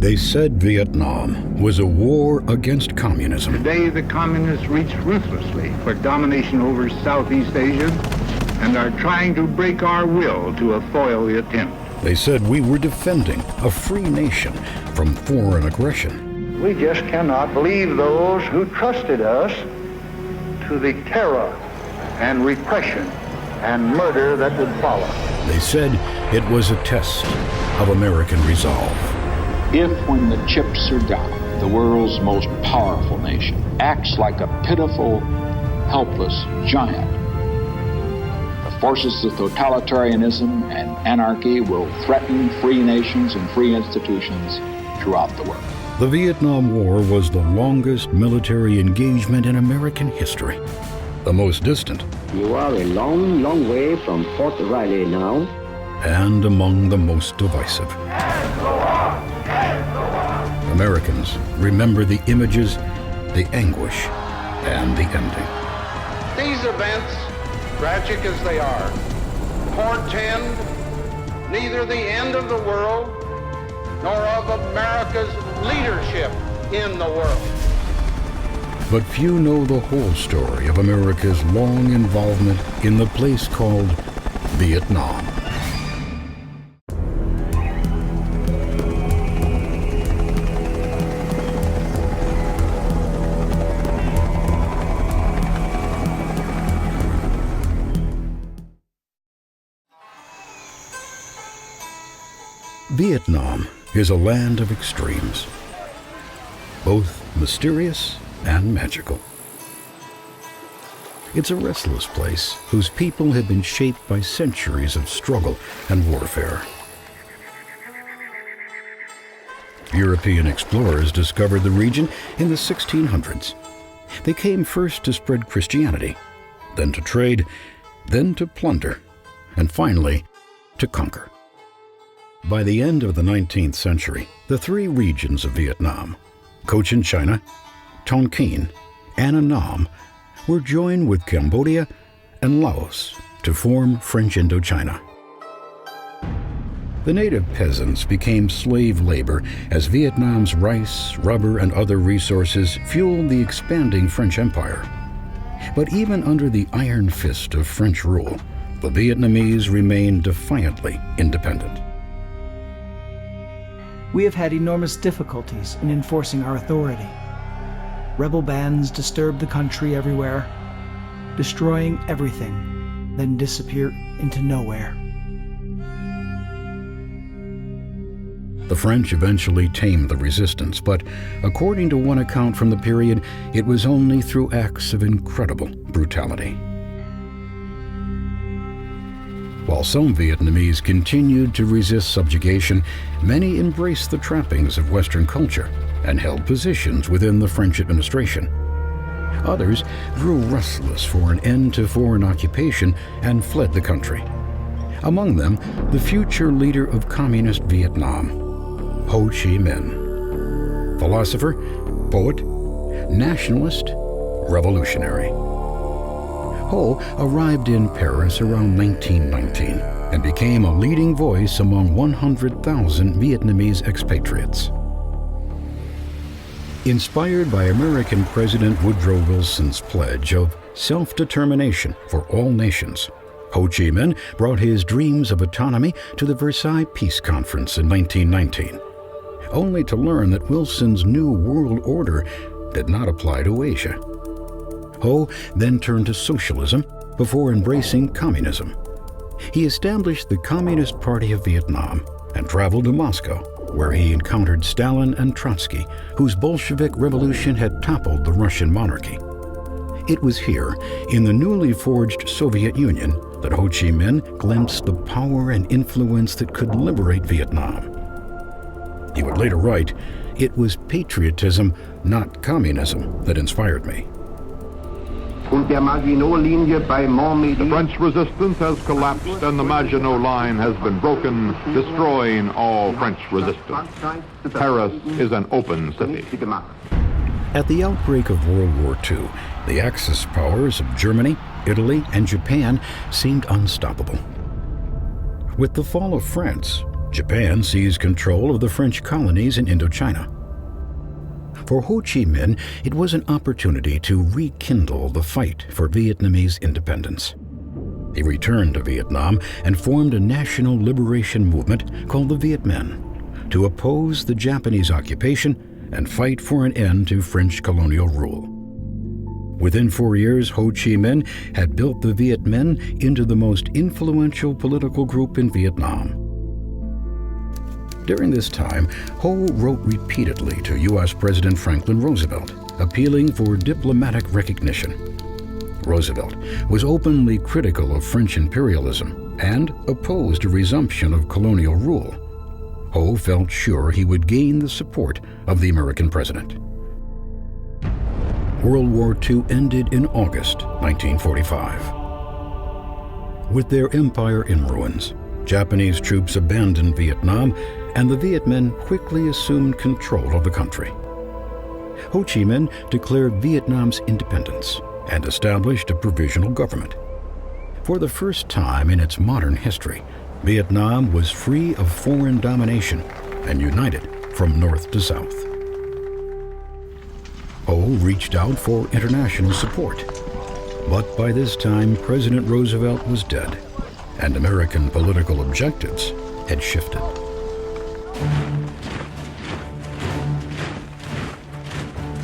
They said Vietnam was a war against communism. Today, the communists reach ruthlessly for domination over Southeast Asia and are trying to break our will to foil the attempt. They said we were defending a free nation from foreign aggression. We just cannot leave those who trusted us to the terror and repression and murder that would follow. They said it was a test of American resolve. If, when the chips are down, the world's most powerful nation acts like a pitiful, helpless giant, the forces of totalitarianism and anarchy will threaten free nations and free institutions throughout the world. The Vietnam War was the longest military engagement in American history. The most distant. You are a long, long way from Fort Riley now. And among the most divisive. Americans remember the images, the anguish, and the ending. These events, tragic as they are, portend neither the end of the world nor of America's leadership in the world. But few know the whole story of America's long involvement in the place called Vietnam. Vietnam is a land of extremes, both mysterious and magical. It's a restless place whose people have been shaped by centuries of struggle and warfare. European explorers discovered the region in the 1600s. They came first to spread Christianity, then to trade, then to plunder, and finally to conquer. By the end of the 19th century, the three regions of Vietnam, Cochin China, Tonkin, and Annam, were joined with Cambodia and Laos to form French Indochina. The native peasants became slave labor as Vietnam's rice, rubber, and other resources fueled the expanding French Empire. But even under the iron fist of French rule, the Vietnamese remained defiantly independent. We have had enormous difficulties in enforcing our authority. Rebel bands disturb the country everywhere, destroying everything, then disappear into nowhere. The French eventually tamed the resistance, but according to one account from the period, it was only through acts of incredible brutality. While some Vietnamese continued to resist subjugation, many embraced the trappings of Western culture and held positions within the French administration. Others grew restless for an end to foreign occupation and fled the country. Among them, the future leader of communist Vietnam, Ho Chi Minh, philosopher, poet, nationalist, revolutionary. Ho arrived in Paris around 1919 and became a leading voice among 100,000 Vietnamese expatriates. Inspired by American President Woodrow Wilson's pledge of self-determination for all nations, Ho Chi Minh brought his dreams of autonomy to the Versailles Peace Conference in 1919, only to learn that Wilson's New World Order did not apply to Asia. Ho then turned to socialism before embracing communism. He established the Communist Party of Vietnam and traveled to Moscow, where he encountered Stalin and Trotsky, whose Bolshevik revolution had toppled the Russian monarchy. It was here, in the newly forged Soviet Union, that Ho Chi Minh glimpsed the power and influence that could liberate Vietnam. He would later write, "It was patriotism, not communism, that inspired me." The French resistance has collapsed and the Maginot Line has been broken, destroying all French resistance. Paris is an open city. At the outbreak of World War II, the Axis powers of Germany, Italy, and Japan seemed unstoppable. With the fall of France, Japan seized control of the French colonies in Indochina. For Ho Chi Minh, it was an opportunity to rekindle the fight for Vietnamese independence. He returned to Vietnam and formed a national liberation movement called the Viet Minh to oppose the Japanese occupation and fight for an end to French colonial rule. Within 4 years, Ho Chi Minh had built the Viet Minh into the most influential political group in Vietnam. During this time, Ho wrote repeatedly to U.S. President Franklin Roosevelt, appealing for diplomatic recognition. Roosevelt was openly critical of French imperialism and opposed a resumption of colonial rule. Ho felt sure he would gain the support of the American president. World War II ended in August 1945. With their empire in ruins, Japanese troops abandoned Vietnam, and the Viet Minh quickly assumed control of the country. Ho Chi Minh declared Vietnam's independence and established a provisional government. For the first time in its modern history, Vietnam was free of foreign domination and united from north to south. Ho reached out for international support, but by this time President Roosevelt was dead, and American political objectives had shifted.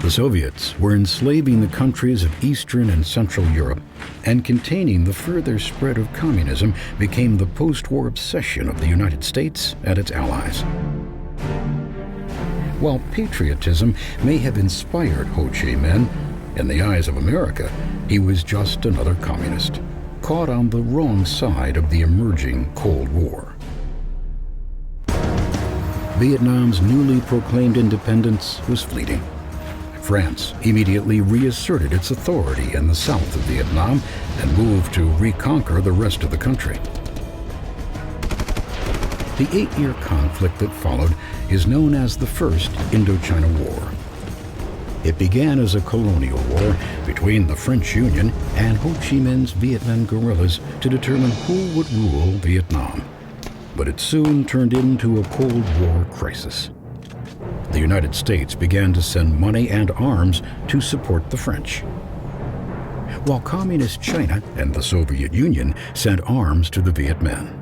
The Soviets were enslaving the countries of Eastern and Central Europe, and containing the further spread of communism became the post-war obsession of the United States and its allies. While patriotism may have inspired Ho Chi Minh, in the eyes of America, he was just another communist, caught on the wrong side of the emerging Cold War. Vietnam's newly proclaimed independence was fleeting. France immediately reasserted its authority in the south of Vietnam and moved to reconquer the rest of the country. The 8-year conflict that followed is known as the First Indochina War. It began as a colonial war between the French Union and Ho Chi Minh's Viet Minh guerrillas to determine who would rule Vietnam. But it soon turned into a Cold War crisis. The United States began to send money and arms to support the French, while Communist China and the Soviet Union sent arms to the Viet Minh.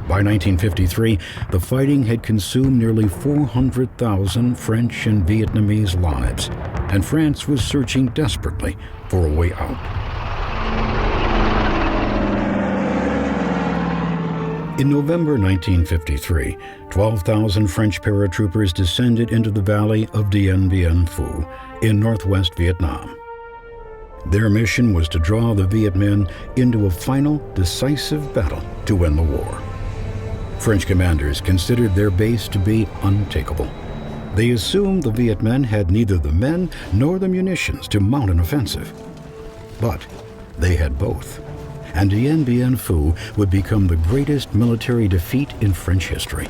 By 1953, the fighting had consumed nearly 400,000 French and Vietnamese lives, and France was searching desperately for a way out. In November 1953, 12,000 French paratroopers descended into the valley of Dien Bien Phu in northwest Vietnam. Their mission was to draw the Viet Minh into a final, decisive battle to win the war. French commanders considered their base to be untakeable. They assumed the Viet Minh had neither the men nor the munitions to mount an offensive. But they had both, and Dien Bien Phu would become the greatest military defeat in French history.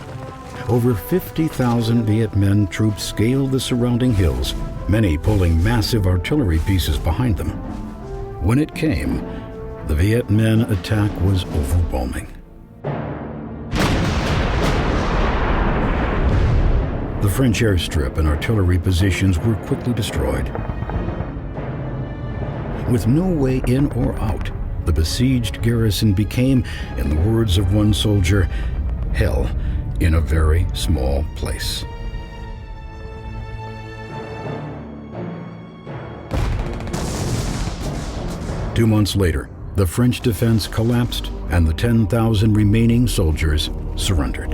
Over 50,000 Viet Minh troops scaled the surrounding hills, many pulling massive artillery pieces behind them. When it came, the Viet Minh attack was overwhelming. The French airstrip and artillery positions were quickly destroyed. With no way in or out, the besieged garrison became, in the words of one soldier, hell in a very small place. Two months later, the French defense collapsed and the 10,000 remaining soldiers surrendered.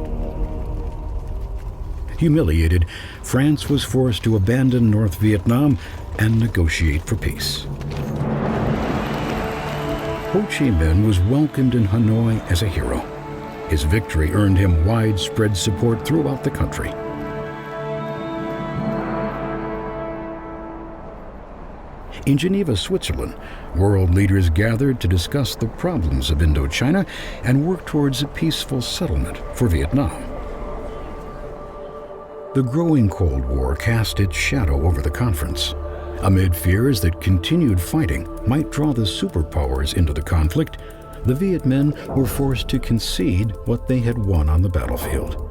Humiliated, France was forced to abandon North Vietnam and negotiate for peace. Ho Chi Minh was welcomed in Hanoi as a hero. His victory earned him widespread support throughout the country. In Geneva, Switzerland, world leaders gathered to discuss the problems of Indochina and work towards a peaceful settlement for Vietnam. The growing Cold War cast its shadow over the conference. Amid fears that continued fighting might draw the superpowers into the conflict, the Viet Minh were forced to concede what they had won on the battlefield.